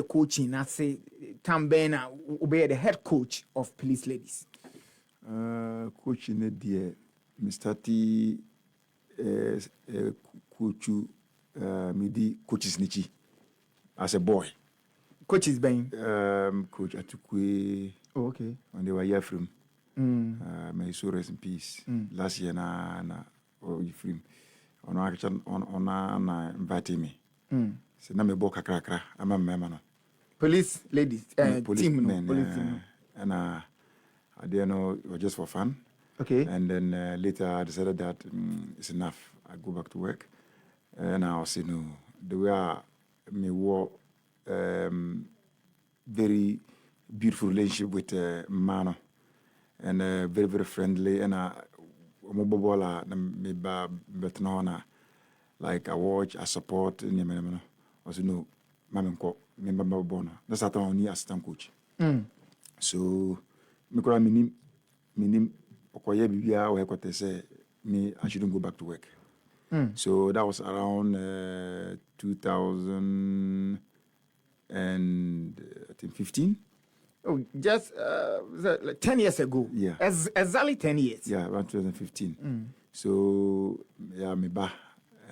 coaching, I say, Tambena, obey the head coach of Police Ladies. Coaching it dear, Mr. T. Coach, midi coaches Nichi as a boy. Coaches Bain. Coach Atukwe. Oh, okay. When they were here from. May so rest in peace. Last year na free. On invited me. So na me boka kakra. I'm a member. Police Ladies. Police Team. men, Police team. And I didn't know it was just for fun. Okay. And then later I decided that it's enough. I go back to work. And I was saying, no, the way I work, very beautiful relationship with Mano. And very, very friendly. And like I watch, I support. I said, no, that's how I need assistant coach. So, I shouldn't go back to work. So that was around 2015. Oh, just 10 years ago. Yeah. Exactly 10 years. Yeah, around 2015. So, yeah, me ba.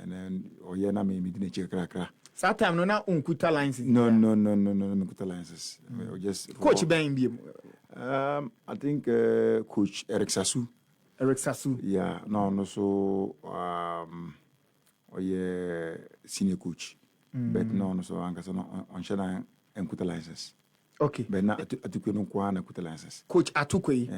And then, na me didn't check crack. That time, no, na unkuta licenses. No, unkuta licenses. Just Coach Ben. I think Coach Eric Sasu. Yeah, no, so senior coach. But no, so on Shana and Kuta license. Okay. But not Atukwe no Kwana Kuta license. Coach Atukwe.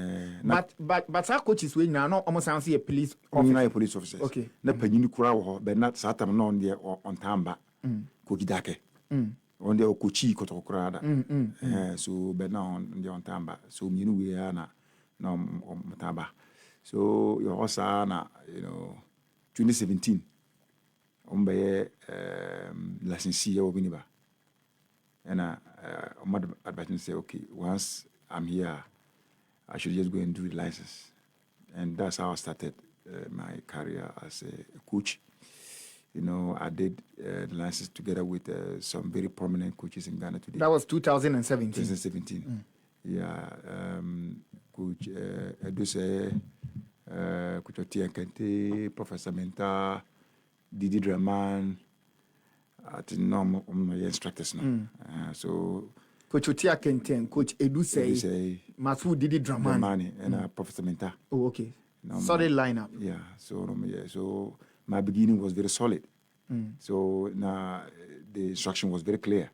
But our coach is now not almost a police officer. Police officers. Okay. Na penyu kura but not Satam no on there on Tamba. Kokidake. On the Okuchi Kotokurada. So but now on the on Tamba. So we are na Tamba. So your Osana, 2017. Umbe licensee or Winiba. And my advisor say, okay, once I'm here, I should just go and do the license. And that's how I started my career as a coach. I did the license together with some very prominent coaches in Ghana today. That was 2017. 2017. Yeah. Coach Eduse, Coach Otia Kente, Professor Menta, Didi Draman. I think no instructors now. So Coach Otia Kente and Coach Eduse, Masu Didi Draman and Professor Menta. Oh, okay. Solid lineup. Yeah. So my beginning was very solid. So now the instruction was very clear,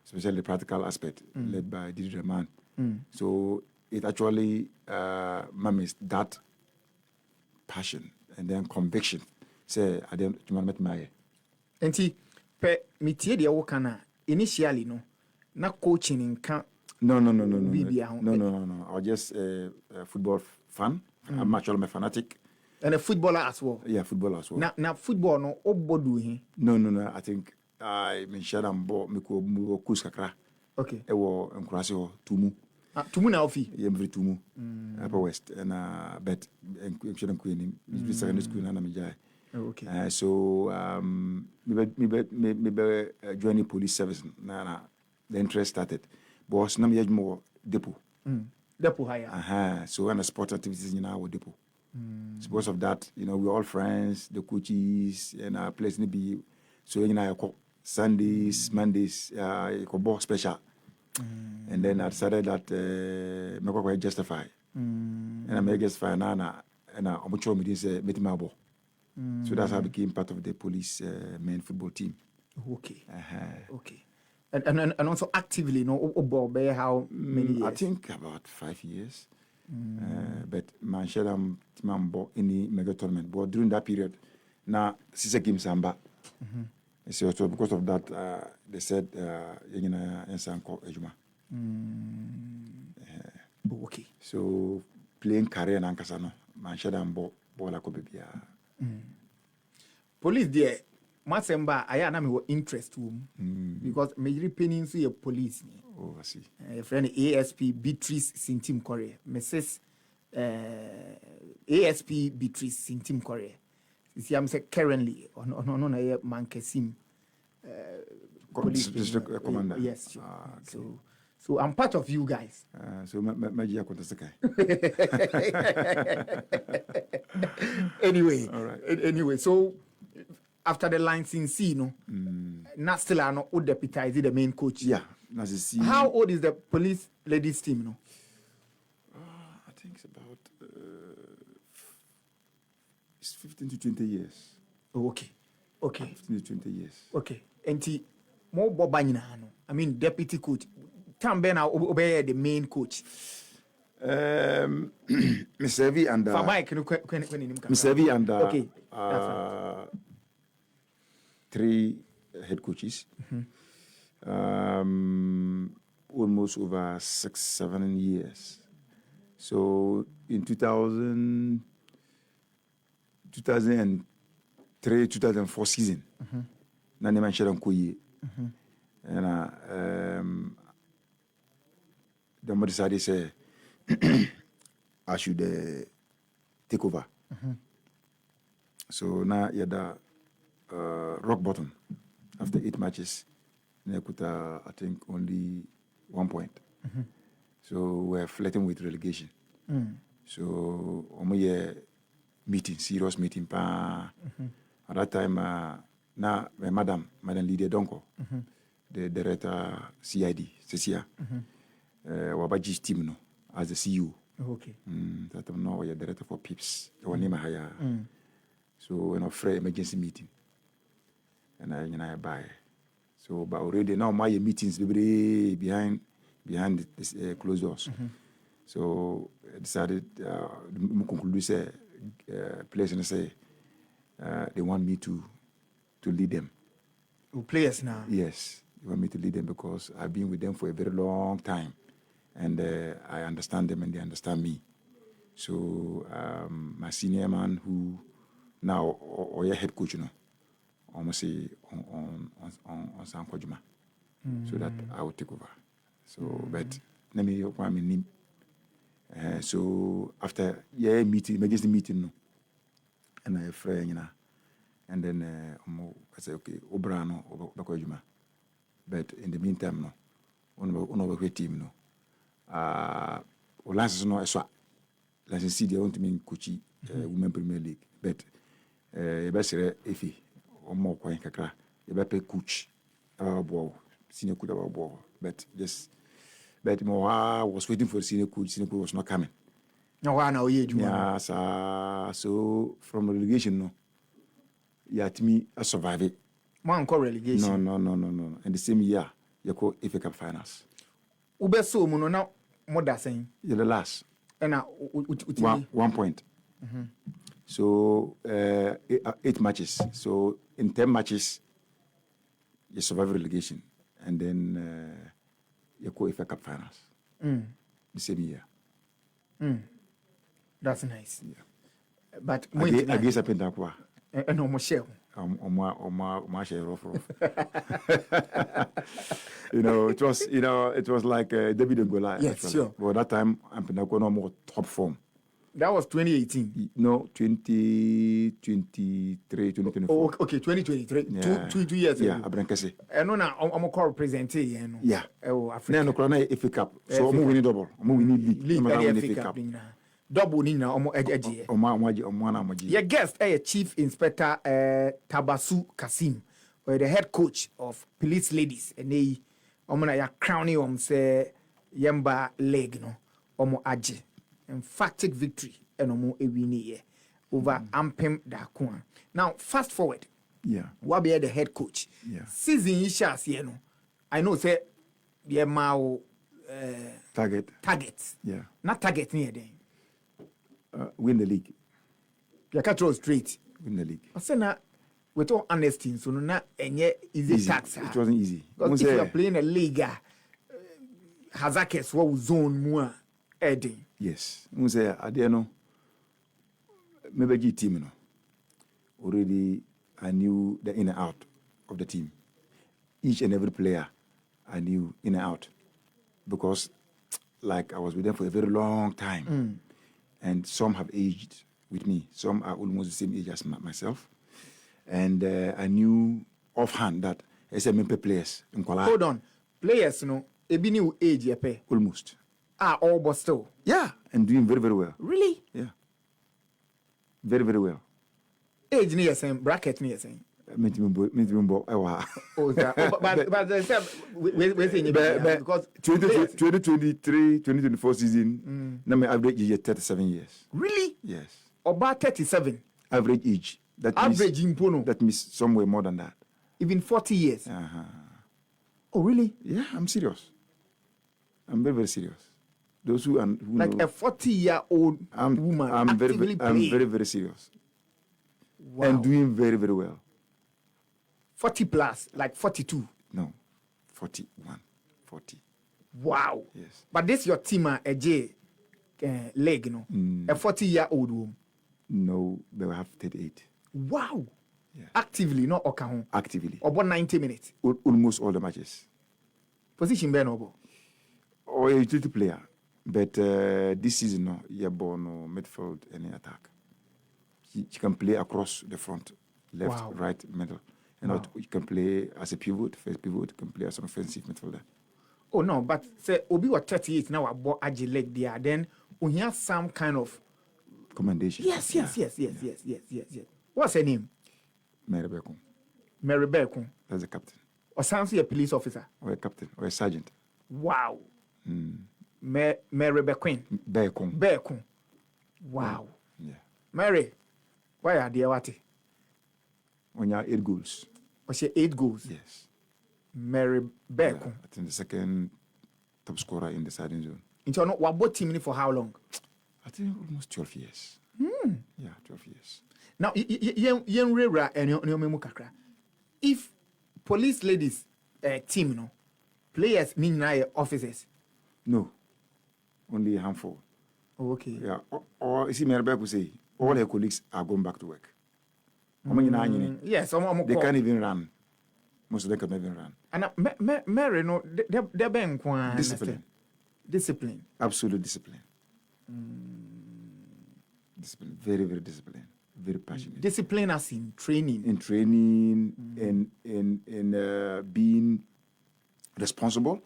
especially the practical aspect led by Didi Draman. So it actually mimics that passion and then conviction. Say, I didn't met my. And see, metie de wokana initially no na coaching in camp. No. I was just a football fan. I'm actually a fanatic. And a footballer as well. Yeah, footballer as well. Now football no obodu he. No. I think I mentioned I'm bought me ko kuskakra. Okay. Ewo enkurase tumu. Tumu na ofi. Yeah, every tumu. Upper West and bet enkurase queen in secondary school na me jai. Okay. So maybe joining police service na the interest started. But na me more depot. Depot higher. So when the sport activities in our depot. So because of that, we're all friends, the coaches, and our place need be so Sundays, Mondays, ball special. And then I decided that I'm quite justify. And I may justify now and I'm sure me say meet my ball. So that's how I became part of the police main football team. Okay. Okay. And also actively, how many years? I think about 5 years. But man, share them any mega tournament. But during that period, now Sisa Kim Samba. So because of that, they said you're gonna answer Ejuma. Okay. So playing career and Ankasano, man, share them bola ko baby. Police there, Masemba, I am interest because Major Penning see a police. Oh, I see. Friend ASP Beatrice Sintim Korea. Mrs. ASP Beatrice Sintim Korea. You see, I'm saying currently on a man Kasim police district commander. Yes, sure. Okay. So I'm part of you guys. So Magia Kontasakai. Anyway, all right. Anyway, so after the line since not still are not deputize the main coach. Yeah, how old is the police ladies team? No, I think it's about it's 15 to 20 years. Oh, okay. 15 to 20 years. Okay, and more Bobanyina. I mean, deputy coach. Tam Ben obey the main coach. Misevi and Misevi and okay. 3 head coaches. Almost over 6-7 years. So in 2003, 2004 season, Nani Manchester Koye, and the mother decided say I should take over. So now you're the rock bottom after 8 matches. I think only 1 point. So we're flirting with relegation. So serious meeting. At that time, now Madam Lydia Donko, the director CID, Cecia, Wabaji's team no, as the CEO. Okay. That I'm now a director for PIPS. So emergency meeting. And I buy. So, but already now my meetings behind this closed doors. So I decided conclude say players and say they want me to lead them. Players now? Yes, they want me to lead them because I've been with them for a very long time, and I understand them and they understand me. So my senior man who now or your head coach, almost say on San Kojuma, so that I will take over. So, but let me name. So after emergency meeting, and I friend, and then I say okay, Obrano Kojuma. But in the meantime, on our team, license no eswa license they want to mean coachy Women Premier League, but best Efi. Or more coin kakra, you better coach senior coach about ball. But more I was waiting for the senior coach was not coming. No, I know you. Yeah, so from relegation, no. Yeah, to me, I survived it. Man, call relegation. No. And the same year, you call FA Cup finals. Ube so muno now more that saying. You're the last. And 1 point. So 8 matches. So in 10 matches, you survive relegation, and then you go FA Cup finals. The same year. That's nice. Yeah. But I guess I paid that qua. No more share. Rough. It was like David and Goliath. Yes, actually. sure. But that time, I'm no more top form. That was 2018. No, 2023, 2024. Oh, okay, 2023. Yeah. 2 years ago. Yeah, Abrankase. And no, I'm call representing you. Yeah. Oh, Africa. No, FA Cup. So I'm winning double. I'm winning league. FA Cup. Double nina omo eje. Your guest Chief Inspector Tabasu Kasim, or the head coach of police ladies, and they omo ya crowning say Yemba leg no omo aje. Emphatic victory and omo ewini over Ampem Dakua. Now fast forward. Yeah. What be the head coach? Yeah. Season issues I know say the Mao target. Yeah. Not target near then. Win the league. You can't throw straight. Win the league. I said na with all honesty, so no easy tax. It wasn't easy. Because if you are playing a league, Hazakes what zone more heading. Yes. I didn't know. Maybe team no. Already I knew the in and out of the team. Each and every player I knew in and out. Because like I was with them for a very long time. And some have aged with me. Some are almost the same age as myself. And I knew offhand that say mempe players nkwala. Hold on. Players no ebi ni age ye pay. Almost. All but still. Yeah, and doing very, very well. Really? Yeah. Very, very well. Age ni saying bracket ni saying. Oh, but they said we saying because 2023, 2024 season, my average age is 37 years. Really? Yes. About 37. Average age. Average in Pono. That means somewhere more than that. Even 40 years. Uh-huh. Oh, really? Yeah, I'm serious. I'm very, very serious. Those who like know, a 40-year-old woman. I'm very, very serious. Wow. And doing very, very well. 40 plus, like 42. No, 41, 40. Wow. Yes. But this your team a J leg, no? A 40-year-old woman. No, they will have 38. Wow. Yes. Actively, not Okahon. Actively. About 90 minutes. Almost all the matches. Position Benobo. Or a utility player. But this season, no, you're born no midfield, any attack. She can play across the front, left, right, middle. You know, you can play as a pivot, first pivot, you can play as an offensive midfielder. Oh, no, but say, Obi was 38 now, I bought Aji leg there. Then, we have some kind of commendation. Yes. What's her name? Mary Bekun. Mary Bekun. That's the captain. Or sounds like a police officer. Or a captain, or a sergeant. Wow. Mary Bekun. Bekun. Wow. Yeah. Mary, why are they what? When you have 8 goals. Was she 8 goals? Yes. Mary Bekun. Yeah, I think the second top scorer in the Southern Zone. Into what both team for how long? I think almost 12 years. Yeah, 12 years. Now, if police ladies team, no players mean officers. No, only a handful. Oh, okay. Yeah, or you see, Mary Bekun say all her colleagues are going back to work. Yes, they can't even run. Most of them can't even run. And Mary, no, they're being discipline. Absolute discipline. Discipline. Very, very disciplined. Very passionate. Discipline as in training. In training, in being responsible.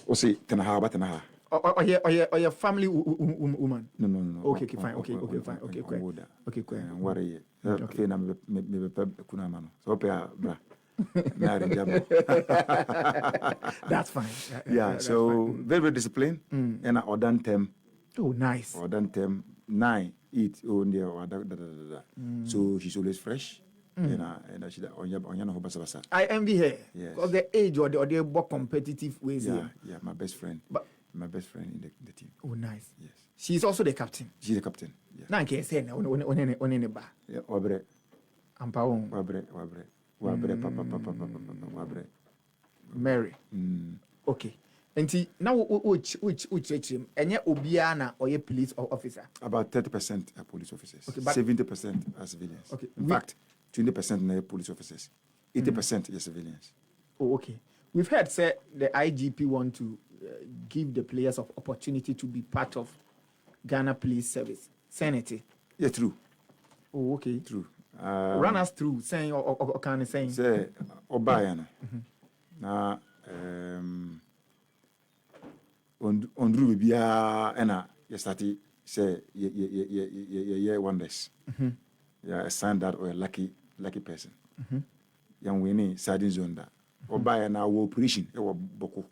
Or say, tenaha. Or your family woman. No. Okay, fine. Okay, fine. Okay, cool. Worry. Okay, na me kuna mano. So bra. That's fine. Yeah, so fine. Very, very disciplined. And I done them. Oh, nice. Or done them 9, 8, So she's always fresh. And she I envy her. Yes. Because the age or the more competitive ways. Yeah, my best friend. My best friend in the team. Oh, nice. Yes. She's also the captain. She's the captain. Yeah. Now, can say na on the bar. Yeah, wabre. Ampaon. Wabre. Mary. Okay. And now, which and Obiana or a police officer? About 30% are police officers. Okay, 70% are civilians. Okay. In fact, 20% are police officers. 80% are civilians. Oh, okay. We've heard say the IGP want to give the players of opportunity to be part of Ghana Police Service. Senate. Yeah, true. Oh, okay. True. Run us through saying or kind of saying. Say Obayana. Na on Ruby Bia Ena yesterday say ye wonders. Yeah, a standard or a lucky person. Young winning sardine zone that. Obayana wo operation e wo boko.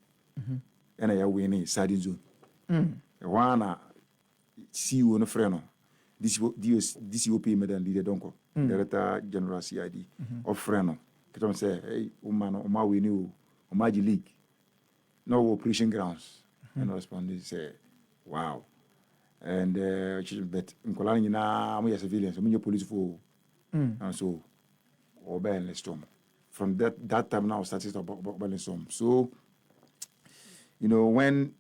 Ena ya winning sardine zone. Wana see you no friend no. This DCOP Medan leader donko. Director General CID of friend no. Ketom say hey umano uma wini o umaji league. No operation grounds. And responding say wow. And but nkola nyina mo civilians, mo police for. And so obey and storm. From that time now started to storm. So you know when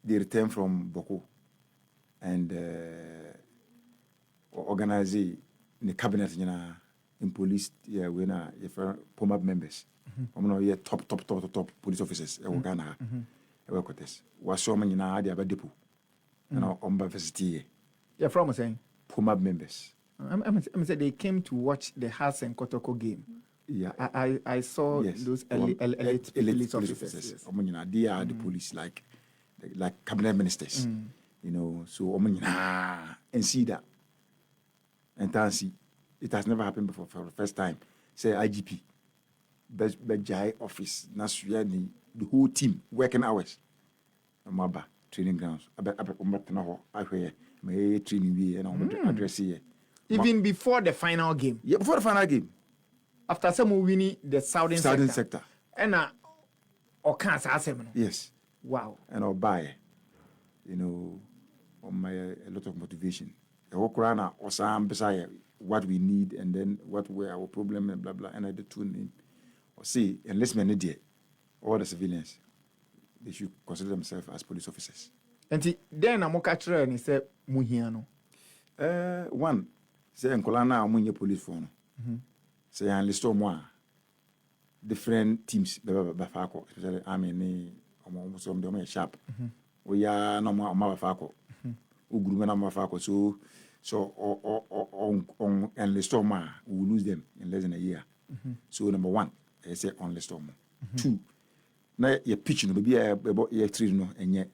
they return from Boko and organize in the cabinet in police we na POMAB members. Top police officers Ghana. Was so many na ade abadepo. Na omba university. You're from saying POMAB members. I said they came to watch the Hearts and Kotoko game. Yeah, I saw those elite police officers. Yes. They are the police, like cabinet ministers. So and see that. And see, it has never happened before for the first time. Say IGP, Bejai office, Nasuyani, the whole team, working hours. Maba training grounds. I hear my training we and address here. Even before the final game. Yeah, before the final game. After some winning the southern sector. And or can't yes. Wow. And I'll buy, on my a lot of motivation. The walk around or some beside what we need and then what were our problem and blah blah. And I did tune in. Or see, unless me need all the civilians, they should consider themselves as police officers. And then I'm catcher and he said Muhiano. One say Nkolana Amunye police phone. Say I list more different teams Bafako, especially army some the sharp. We are no more Mafako. Ugrumana Mafako. So on enlist more, we will lose them in less than a year. So number one, I say on list more. Two, now your pitch no be a three no and yet.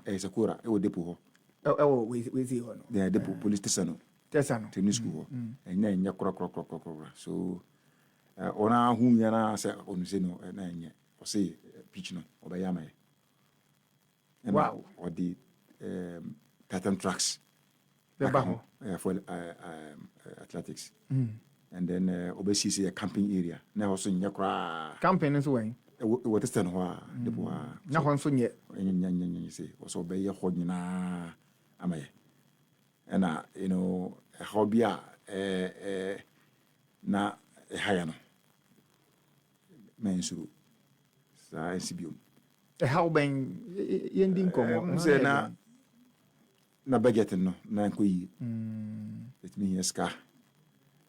It's a cura, it will depot. Oh, we see one. The depot police station. Tesano. Training school. And then ya crack. So ona who yana say on say no and then or say pitch no or by yama. Wow. Or the pattern tracks. The for athletics. And then obviously a camping area. Now also in Yakra camping is way. What is the depot? No one soon yet. And you say, also obey your hodina. Am I? And a hobby na a hayano. Mensuru. Sa NCBU. A how bang yending come. Say na budget no, na kui. It means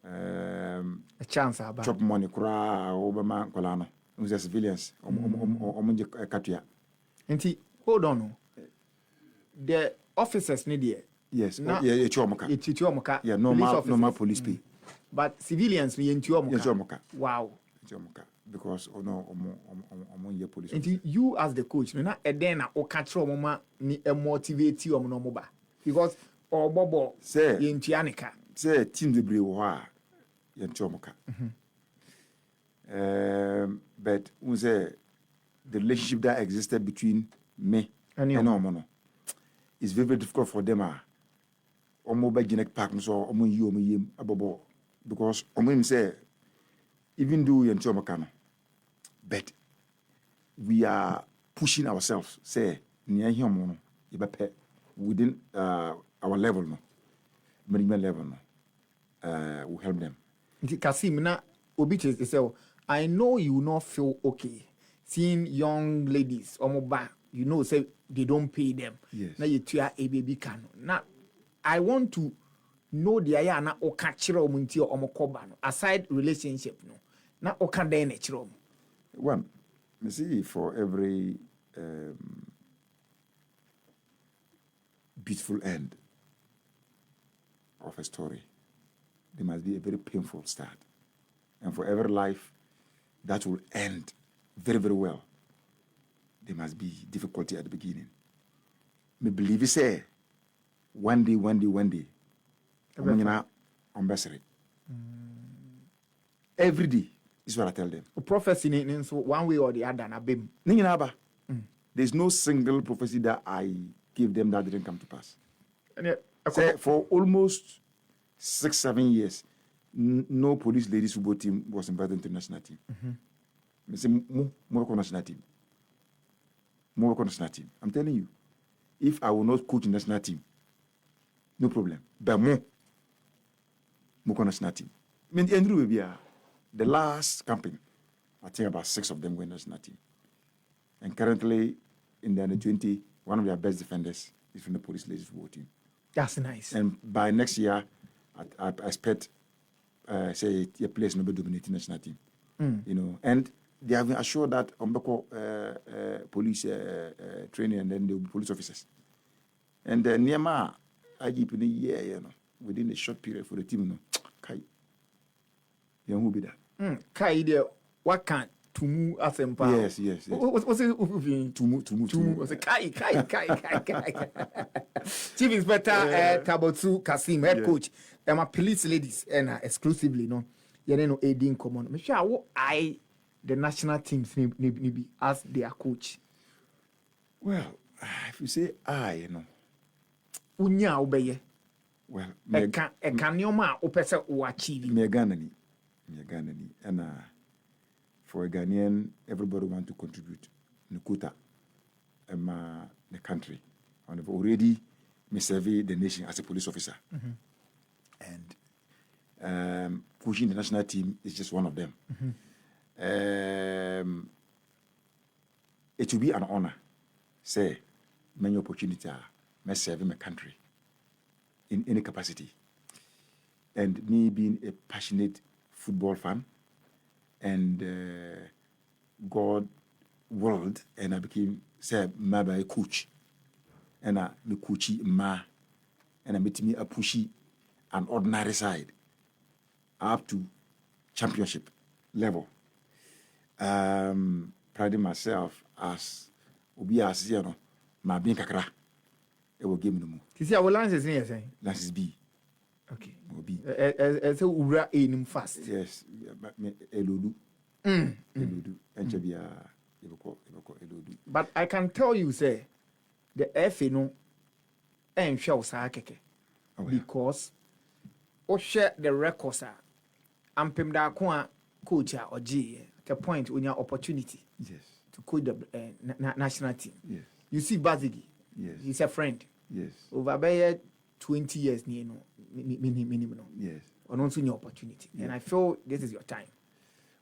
a chance about chop money cra Obama Colano. The civilians Katia. And hold on. The officers need it. Yes, Chomoka. Yeah, normal police pay. But civilians we in Chomoka. Wow. Chomoka. Because police. And you as the coach, you know, and then o catch mama ni motivate you no moba. Because bobo say in Tianica. Say team de Brewa in Chomoka. But the relationship that existed between me and Omono is very, very difficult for them. Omo by Genek Park, so Omo you abobo because Omo say even though you're in Chomokano, but we are pushing ourselves. Say near him within our level, no management level, no we help them. Kasim na obi say I know you will not feel okay seeing young ladies say they don't pay them. Yes. Now you a baby can. Now I want to know the aya na okachiro munti omokoba no aside relationship no. Na okada na chiro. One, me see for every beautiful end of a story, there must be a very painful start. And for every life that will end very, very well, there must be difficulty at the beginning. Me believe you say, one day, every day is what I tell them. Prophecy in one way or the other, na bim. There's no single prophecy that I give them that didn't come to pass. Say, for almost 6-7 years, no police ladies football team was invited to the national team. I say, more national team. I'm telling you, if I will not coach the national team, no problem. But more national team. I mean, Andrew will be the last campaign. I think about 6 of them were national team. And currently, in the under 20, one of their best defenders is from the police ladies football team. That's nice. And by next year, I expect, say, a place no be dominating national team. And they have been assured that Ombeko police training and then they will be police officers. And Niama, I give in a year, within a short period for the team, who be that? Kai there, what can Tumu Asempa? Yes. What's it? Tumu. Was it Kai. Chief Inspector Tabotu Kasim, head coach. My police ladies and exclusively no. You know, aiding common. Me sure what the national teams maybe as their coach. Well, if you say you know. Unya obeye. Well, e can nyoma opese o achieve. Me Ghanaian. And for a Ghanaian, everybody want to contribute. Nukuta, the country. And I've already me serve the nation as a police officer. And pushing the national team is just one of them. It will be an honor, say, many opportunity may serve my country in any capacity. And me being a passionate football fan, and God willed, and I became, say, maybe a coach. And I me coachy ma, and I met me a pushy an ordinary side up to championship level. Priding myself as Obi as you know, my being kakra. It will give me no more. You see, our lances in here, Lances B. Okay. B. As a ura in fast. Yes, Elodu. Elodu. And Chabia, Elodu. But I can tell you, say, the FA no, and show Sakeke. Because, or share the records, and Pimda Kwa coach or G, the point when your opportunity. Yes. To coach the national team. Yes. You see Bazigi. Yes. He's a friend. Yes. Over by 20 years, minimum. Yes. On also your opportunity. Yeah. And I feel this is your time.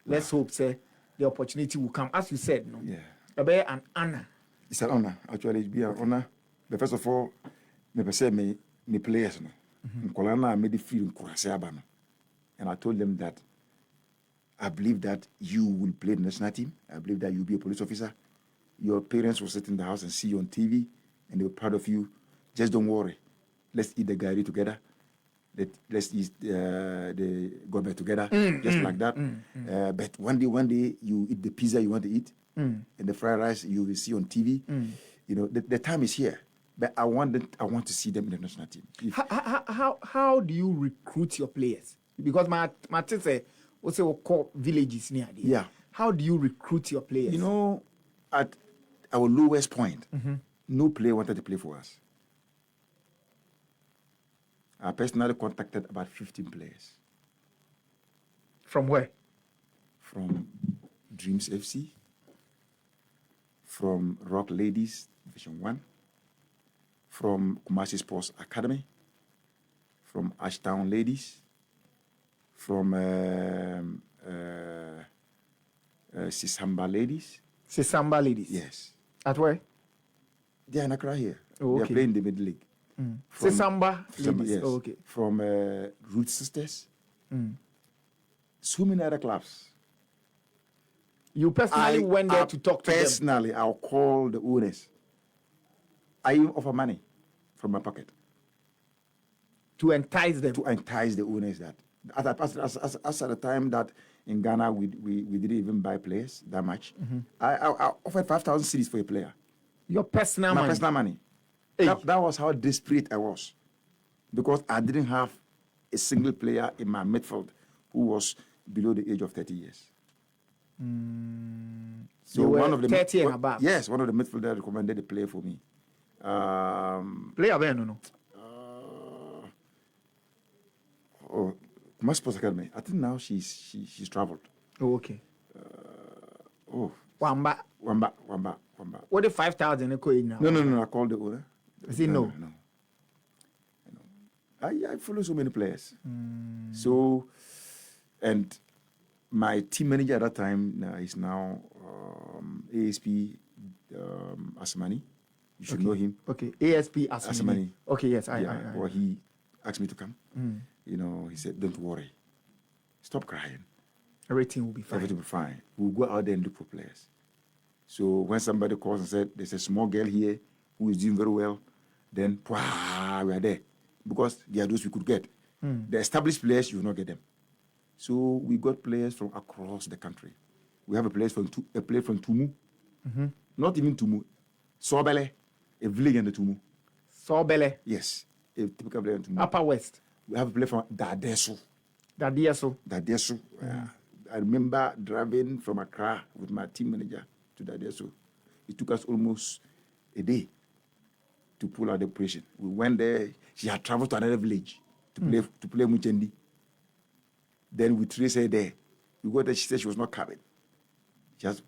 Let's hope, say, the opportunity will come. As you said, no? Yeah. About an honor. It's an honor. Actually, it'll be an honor. But first of all, me say me players, no. Nkolana made the feel no. And I told them that I believe that you will play the national team. I believe that you'll be a police officer. Your parents will sit in the house and see you on TV, and they're proud of you. Just don't worry. Let's eat the gari together. Let's eat the gourmet together, just like that. But one day you eat the pizza you want to eat, and the fried rice you will see on TV. You know, the time is here. But I want to see them in the national team. How do you recruit your players? Because my say what's your core villages near there. Yeah. How do you recruit your players? You know, at our lowest point, no player wanted to play for us. I personally contacted about 15 players. From where? From Dreams FC, from Rock Ladies Division 1, from Kumasi Sports Academy, from Ashtown Ladies, from Sisamba Ladies. Sisamba Ladies? Yes. At where? They are in Accra here. Oh, okay. They are playing the mid league. Sisamba Ladies? Yes. Oh, okay. From Root Sisters. So many other clubs. You personally went there to talk to them? Personally, I'll call the owners. I even offer money from my pocket. To entice them? To entice the owners that. As at the time that in Ghana we didn't even buy players that much. I offered 5,000 cedis for a player. Your personal money? My personal money. Hey. That was how desperate I was. Because I didn't have a single player in my midfield who was below the age of 30 years. So you one of the 30 and above? Yes, one of the midfielders recommended a player for me. Player where no? Kumasi Sports Academy. I think now she's traveled. Oh, okay. Wamba. What the 5,000 now? No. I called the owner. Is it no? No. I follow so many players. So, and my team manager at that time is now ASP Asmani. You should know him. Okay, ASP Asmani. Okay, yes, I. Well, he asked me to come. You know, he said, "Don't worry, stop crying. Everything will be fine. Everything will be fine. We'll go out there and look for players." So when somebody calls and said, "There's a small girl here who is doing very well," then we are there because they are those we could get. The established players, you will not get them. So we got players from across the country. We have a player from Tumu. Not even Tumu. Sobele, a village in the Tumu. Sobele? Yes, a typical player in Tumu. Upper West? We have a player from Dadeso. Dadeso? I remember driving from Accra with my team manager to Dadeso. It took us almost a day to pull out the operation. We went there. She had traveled to another village to play Muchendi. Then we traced her there. We got there. She said she was not coming. Just,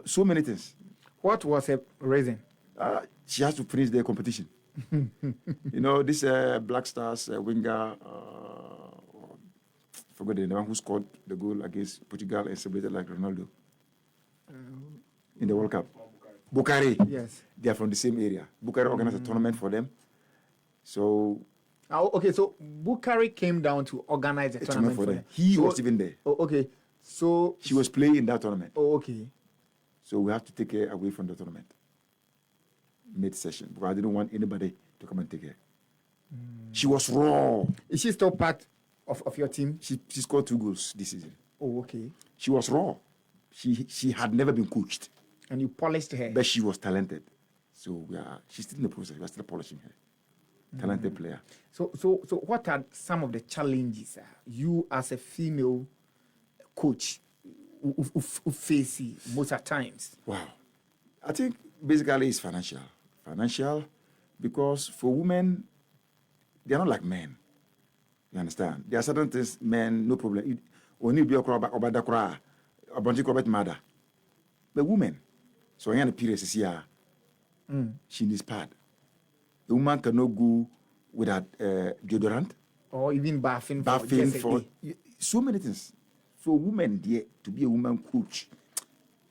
so many things. What was her reason? She has to finish the competition. This Black Stars winger, forgot the one who scored the goal against Portugal and celebrated like Ronaldo in the World Cup. Bukari. Yes. They are from the same area. Bukari organized a tournament for them. So. Okay, so Bukari came down to organize a tournament for them. He was even there. Oh, okay. So she was playing in that tournament. Oh, okay. So we have to take her away from the tournament mid-session because I didn't want anybody to come and take her. She was raw. Is she still part of your team? She scored 2 goals this season. Oh, okay. She was raw. She had never been coached. And you polished her. But she was talented. So she's still in the process. We're still polishing her. Talented player. So what are some of the challenges you as a female coach who face most at times? Wow. I think basically it's financial. Financial because for women, they're not like men. You understand? There are certain things, men, no problem. Only be a mother. But women, so in the period, she needs pad. The woman cannot go without deodorant. Or even bathing for so many things. For women, to be a woman coach,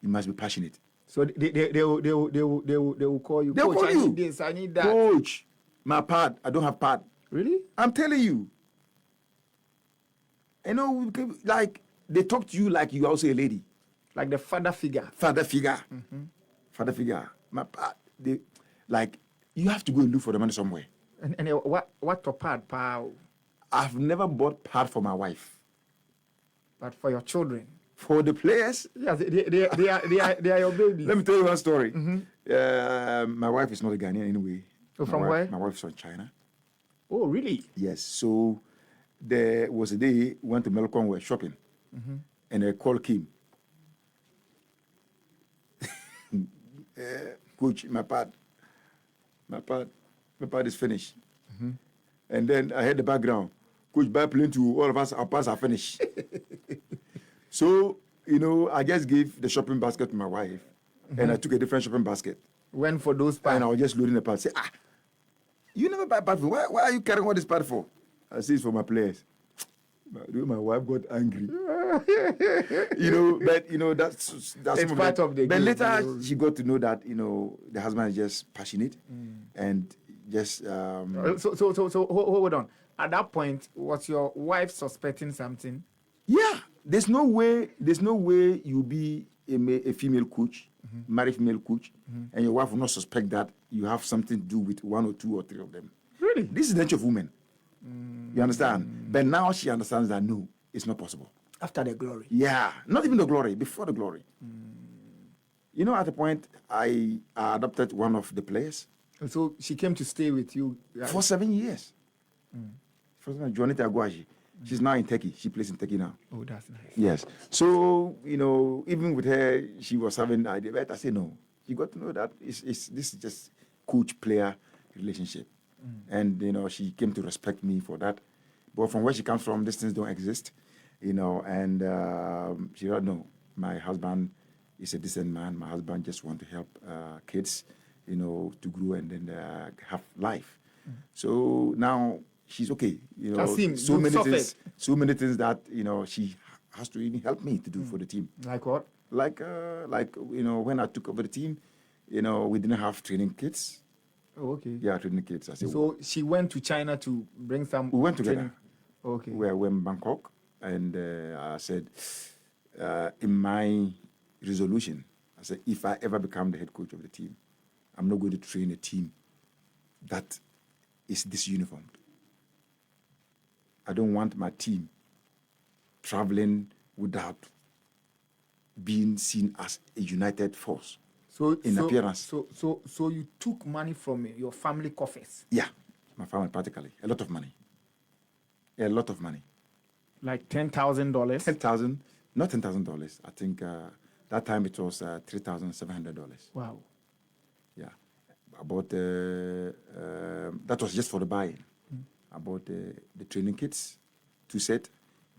you must be passionate. So they will call you. They'll Coach, call you. I need this, I need that. Coach, my pad, I don't have pad. Really? I'm telling you. Like they talk to you like you are also a lady. Like the father figure. Father figure. My pad, you have to go and look for the money somewhere. And what to pad, pal? I've never bought pad for my wife. But for your children? For the players? Yes, they are your babies. Let me tell you one story. My wife is not a Ghanaian anyway. So from where? My wife is from China. Oh, really? Yes. So there was a day we went to Melcom, we were shopping, and a call came. Coach, my pad is finished. And then I heard the background. Coach, buy plane to all of us, our pads are finished. So, I just gave the shopping basket to my wife, and I took a different shopping basket. When for those pads? And I was just loading the pads. Say, you never buy pad for. Why are you carrying all this pad for? I say it's for my players. My wife got angry. But that's it's part of the But game. later she got to know that the husband is just passionate and just. So hold on. At that point, was your wife suspecting something? Yeah, there's no way you be a female coach, married female coach, and your wife will not suspect that you have something to do with 1 or 2 or 3 of them. Really? This is the nature of women. You understand? But now she understands that no, it's not possible. After the glory? Yeah, not even the glory, before the glory. At the point, I adopted one of the players. So she came to stay with you? For 7 years. Juanita Aguaji. She's now in Turkey. She plays in Turkey now. Oh, that's nice. Yes. So, even with her, she was having an idea. But I said, no. You got to know that this is just coach-player relationship. And, she came to respect me for that. But from where she comes from, these things don't exist. And she said, no, my husband is a decent man. My husband just want to help kids, to grow and then have life. So now she's okay. So many things that, she has to even help me to do for the team. Like what? Like when I took over the team, we didn't have training kits. Oh, okay. Yeah, training kits. I said, so she went to China to bring some. We went together. Training. Okay. We were in Bangkok, and I said, in my resolution, I said, if I ever become the head coach of the team, I'm not going to train a team that is disuniformed. I don't want my team traveling without being seen as a united force in appearance. So you took money from your family coffers? Yeah, my family, practically. A lot of money. A lot of money. Like $10,000? $10,000, not $10,000. I think that time it was $3,700. Wow. Yeah. I bought, that was just for the buying. I bought the training kits, 2 sets,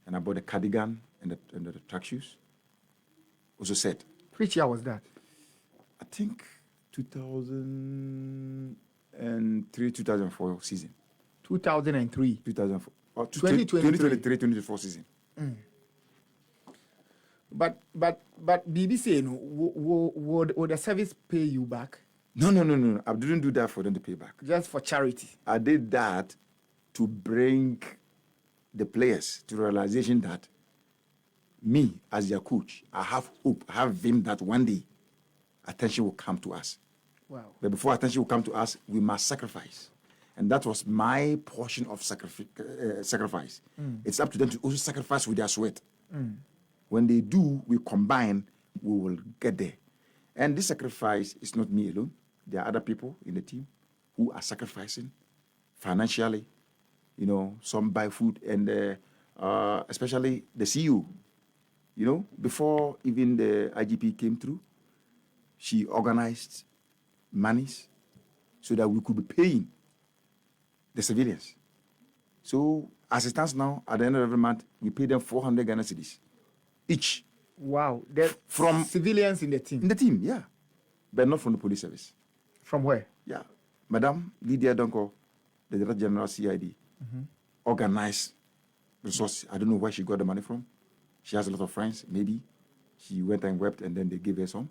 and I bought the cardigan and the track shoes. Also set. Which year was that? I think 2003, 2004 season. 2003. 2004. Or 2023, 2024 season. But BBC, would the service pay you back? No. I didn't do that for them to pay back. Just for charity? I did that to bring the players to the realization that me, as their coach, I have hope, I have vim that one day attention will come to us. Wow. But before attention will come to us, we must sacrifice. And that was my portion of sacrifice. It's up to them to also sacrifice with their sweat. When they do, we combine, we will get there. And this sacrifice is not me alone. There are other people in the team who are sacrificing financially. You know, some buy food, and especially the CEO. You know, before even the IGP came through, she organized monies so that we could be paying the civilians. So as it stands now, at the end of every month, we pay them 400 Ghana cedis each. Wow. From civilians in the team? In the team, yeah. But not from the police service. From where? Yeah. Madam Lydia Donko, the Director General CID, organized resources. I don't know where she got the money from. She has a lot of friends, maybe. She went and wept, and then they gave her some.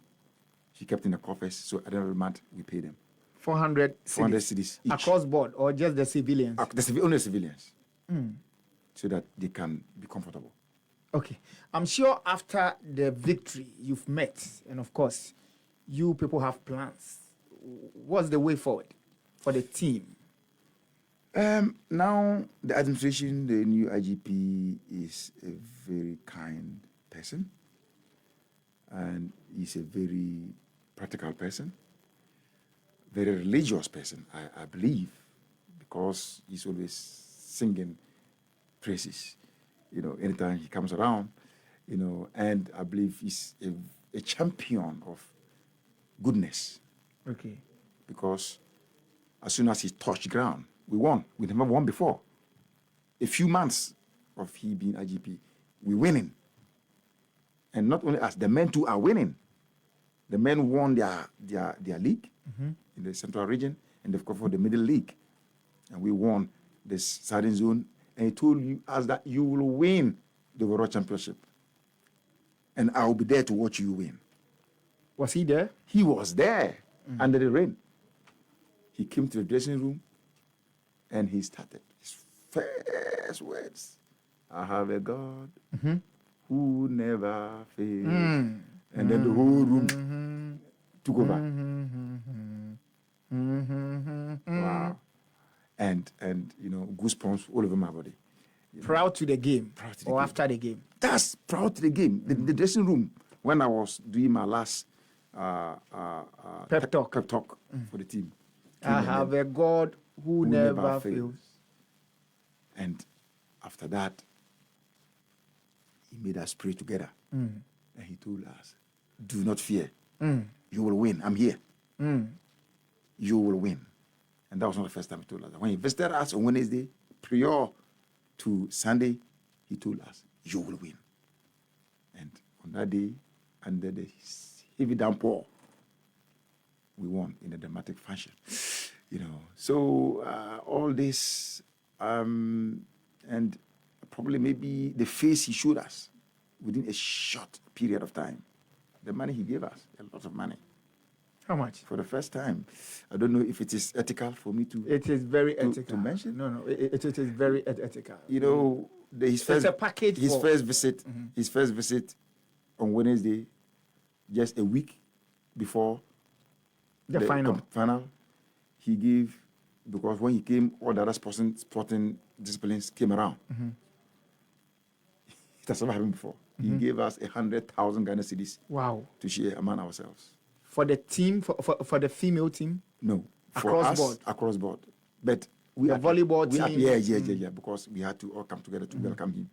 She kept in the coffers, so at the end of the month, we pay them. 400 cedis each. Across board, or just the civilians? Only civilians. So that they can be comfortable. Okay. I'm sure after the victory you've met, and of course, you people have plans. What's the way forward for the team? Now, the administration, the new IGP is a very kind person. And he's a very practical person. Very religious person, I believe, because he's always singing praises, you know, anytime he comes around, you know, and I believe he's a champion of goodness. Okay. Because as soon as he touched ground, we won. We never won before. A few months of he being IGP, we're winning. And not only us, the men too are winning. The men won their league in the Central region, and they've covered the Middle League. And we won the Southern Zone. And he told us that you will win the overall championship. And I will be there to watch you win. Was he there? He was there under the rain. He came to the dressing room and he started his first words. I have a God who never fails. And then the whole room took over. Wow. And you know, goosebumps all over my body. Proud to the game? Proud to the or game. After the game? That's proud to the game. The dressing room, when I was doing my last pep talk for the team. I have a God who never fails. And after that, he made us pray together. And he told us, do not fear. You will win. I'm here. You will win. And that was not the first time he told us that. When he visited us on Wednesday, prior to Sunday, he told us, you will win. And on that day, under the heavy downpour, we won in a dramatic fashion. You know, so all this, and probably maybe the face he showed us within a short period of time. The money he gave us, a lot of money. How much? For the first time. I don't know if it is ethical for me to... It is very ethical. To mention? No, it is very ethical. You know, his first... It's a package his first visit, his first visit on Wednesday, just a week before the final, he gave... Because when he came, all the other sporting disciplines came around. It has never happened before. He gave us 100,000 Ghana cedis. Wow. To share among ourselves. For the team, for the female team? No. Across board? Across board. But we the volleyball team? Yeah. Because we had to all come together to welcome him.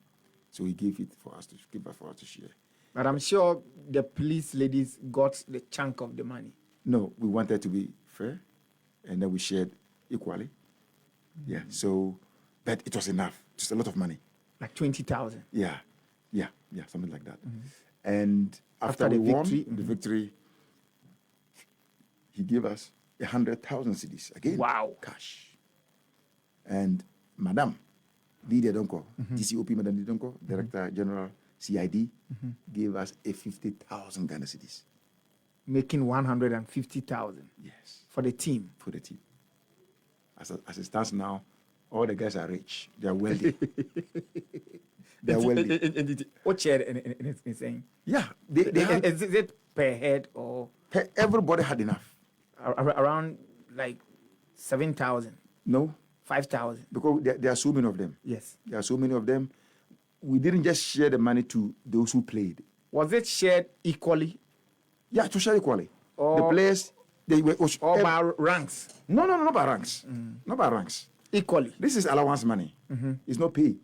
So he gave it for us to share. But I'm sure the police ladies got the chunk of the money. No, we wanted to be fair, and then we shared equally. Yeah. So, but it was enough. Just a lot of money. Like 20,000. Yeah, something like that. And after we won the victory, he gave us 100,000 cedis again. Wow. Cash. And Madam Lydia Donko, DCOP Madam Lydia Donko, Director General CID, gave us a 50,000 Ghana cedis. Making 150,000. Yes. For the team. For the team. As it stands now, all the guys are rich. They are wealthy. They are wealthy. What share is saying? Yeah. They had, is it per head or? Everybody had enough. Around like 7,000. No. 5,000. Because there are so many of them. Yes. There are so many of them. We didn't just share the money to those who played. Was it shared equally? Yeah, to share equally. The players, they were... Or by ranks? No, not by ranks. Not by ranks. Equally. This is allowance money. It's not pay.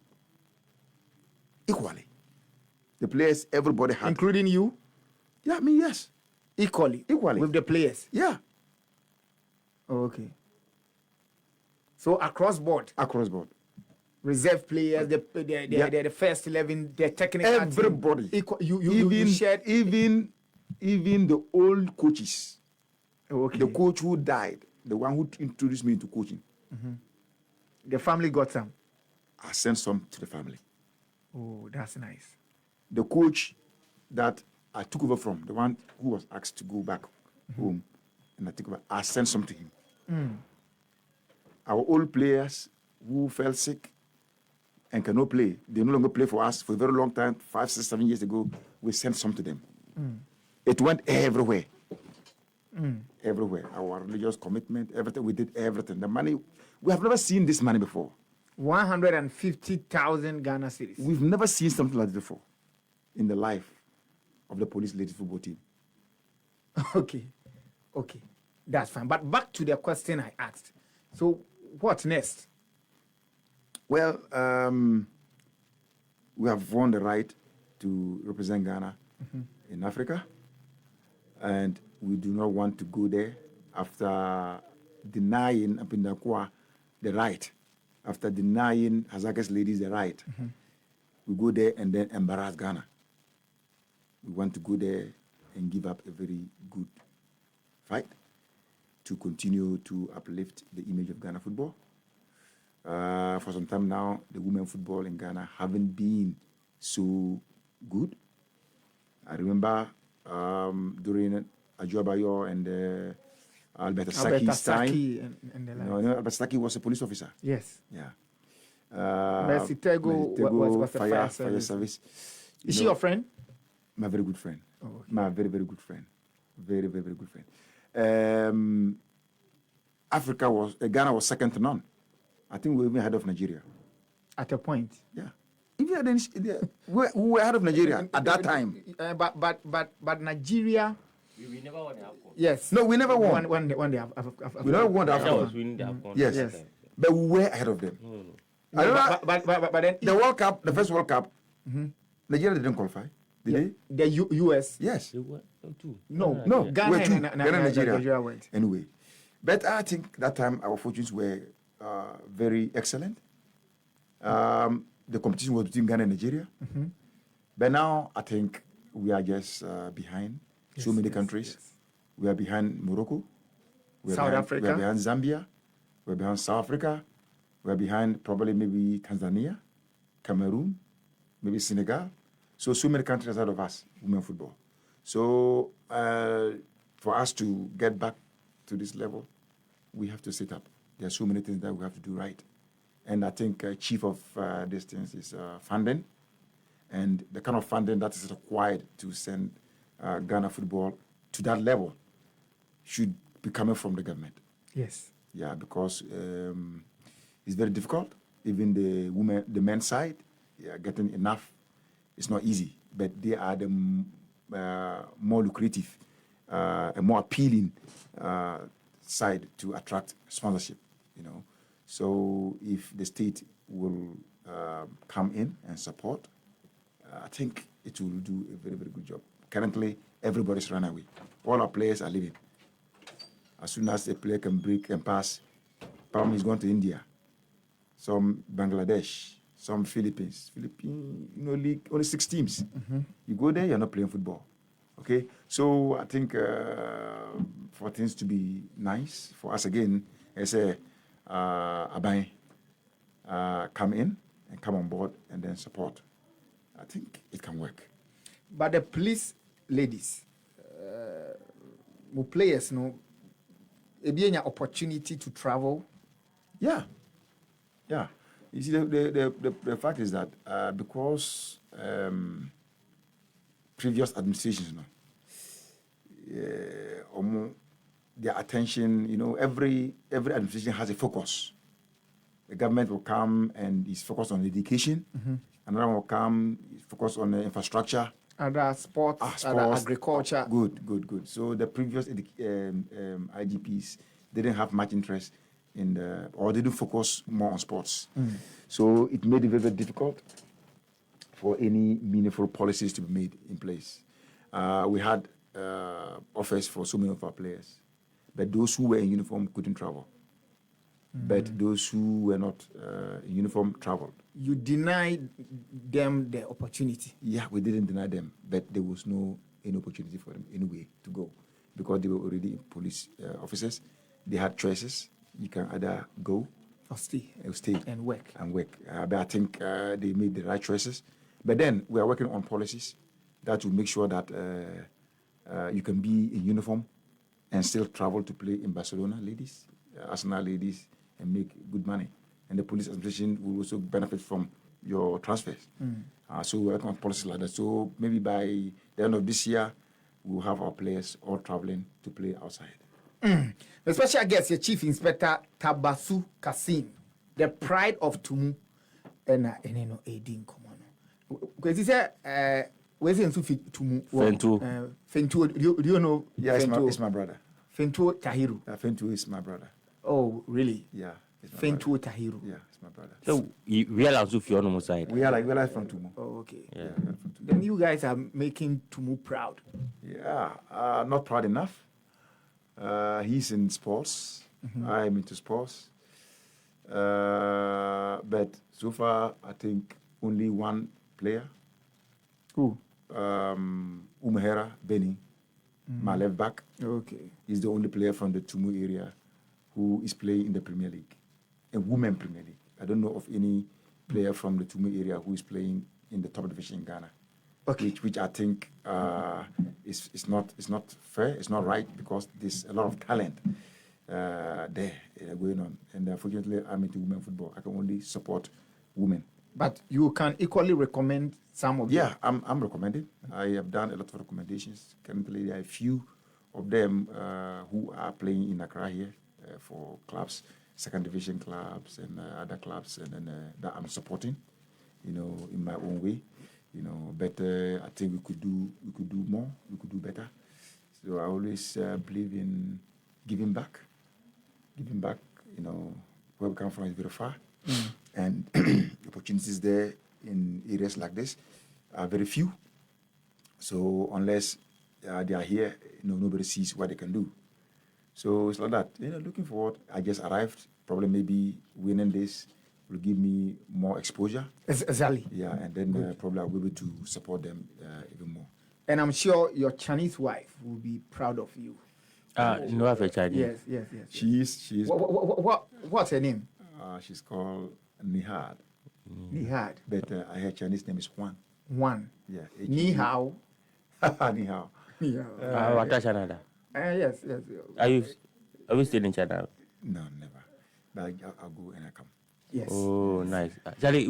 Equally. The players, everybody had. Including you? Yeah, me, yes. Equally? Equally. With the players? Yeah. Oh, okay. So across board? Across board. Reserve players, the first 11, the technical everybody. Team. You shared? Even the old coaches. Oh, okay. The coach who died, the one who introduced me into coaching. The family got some? I sent some to the family. Oh, that's nice. The coach that I took over from, the one who was asked to go back home, and I took over, I sent some to him. Our old players who fell sick and cannot play, they no longer play for us for a very long time, 5, 6, 7 years ago, we sent some to them. It went everywhere. Everywhere. Our religious commitment, everything, we did everything. The money, we have never seen this money before. 150,000 Ghana cedis. We've never seen something like this before in the life of the police ladies football team. Okay. That's fine. But back to the question I asked. So what's next? Well, we have won the right to represent Ghana in Africa, and we do not want to go there after denying Apindakwa the right, after denying Hazaka's ladies the right. We go there and then embarrass Ghana. We want to go there and give up a very good fight to continue to uplift the image of Ghana football. For some time now, the women football in Ghana haven't been so good. I remember during Ajuabayo and Albert Saki's time. Albert Saki was a police officer. Yes. Yeah. Mesitego was the fire service. Is she your friend? My very good friend. Oh, okay. My very, very good friend. Very, very, very good friend. Ghana was second to none. I think we were even ahead of Nigeria. At a point? Yeah. Even we were ahead of Nigeria at that time. But Nigeria... We never won the AFCON. Yes. No, we never won. When they we never won the AFCON. Yes. But we were ahead of them. No, but then... The World Cup, the first World Cup, Nigeria didn't qualify. Did they? The US? Yes. They won too. No. Ghana and Nigeria went. Anyway. But I think that time our fortunes were very excellent. The competition was between Ghana and Nigeria. But now I think we are just behind so many countries. Yes. We are behind Morocco. South Africa. We are behind Zambia. We are behind South Africa. We are behind probably maybe Tanzania, Cameroon, maybe Senegal. So many countries ahead of us, women football. So for us to get back to this level, we have to set up. There are so many things that we have to do right. And I think chief of these things is funding, and the kind of funding that is required to send Ghana football to that level should be coming from the government. Yes. Yeah, because it's very difficult. Even the men's side, getting enough It's not easy, but they are the more lucrative and more appealing side to attract sponsorship, So if the state will come in and support, I think it will do a very, very good job. Currently, everybody's run away. All our players are leaving. As soon as a player can break and pass, Palm is going to India, some Bangladesh, some Philippines. League, only 6 teams. You go there, you're not playing football. Okay? So I think for things to be nice for us again, I say, Abay, come in and come on board and then support. I think it can work. But the police ladies, players, it be an opportunity to travel. Yeah. You see, the fact is that because previous administrations, their attention, every administration has a focus. The government will come and is focused on education. Another one will come, focus on the infrastructure. Other sports, other agriculture. Good. So the previous IGPs didn't have much interest or they didn't focus more on sports. So it made it very, very difficult for any meaningful policies to be made in place. We had offers for so many of our players, but those who were in uniform couldn't travel. But those who were not in uniform traveled. You denied them the opportunity? Yeah, we didn't deny them, but there was any opportunity for them anyway to go because they were already police officers. They had choices. You can either go or stay and work. But I think they made the right choices. But then we are working on policies that will make sure that you can be in uniform and still travel to play in Barcelona, ladies, Arsenal ladies, and make good money. And the police administration will also benefit from your transfers. So we're working on policies like that. So maybe by the end of this year, we'll have our players all traveling to play outside. The special guest, your Chief Inspector Tabasu Kasim, the pride of Tumu, and Edin Komano. Because he said, where's in Tumu? Fentu, do you know? Yeah, it's my brother. Fentu Tahiru. Fentu is my brother. Oh, really? Yeah. Fentu Tahiru. Yeah, it's my brother. So we are also on the side. We are like from Tumu. Oh, okay. Yeah. Then you guys are making Tumu proud. Yeah, not proud enough. He's in sports. I'm into sports. But so far, I think only one player. Who? Umahera Benny, my left back. Okay. He's the only player from the Tumu area who is playing in the Premier League, a women Premier League. I don't know of any player from the Tumu area who is playing in the top division in Ghana. Okay. Which I think is not fair. It's not right because there's a lot of talent there going on. And unfortunately, I'm into women football. I can only support women. But you can equally recommend some of them. Yeah, I'm recommending. I have done a lot of recommendations. Currently, there are a few of them who are playing in Accra here for clubs, second division clubs and other clubs, and then that I'm supporting, in my own way. But I think we could do more. We could do better. So I always believe in giving back. Giving back, where we come from is very far, and opportunities there in areas like this are very few. So unless they are here, nobody sees what they can do. So it's like that. Looking forward. I just arrived. Probably maybe winning this will give me more exposure. Exactly. Yeah, and then probably I'll be able to support them even more. And I'm sure your Chinese wife will be proud of you. No, I have a Chinese. Yes. She is. What's her name? She's called Nihad. Nihad. But her Chinese name is Juan. Juan. Yeah. Ni hao. Ni hao. What is Canada? Yes. Are you still in China? No, never. But I'll go and I come. Yes. Oh, nice. Charlie,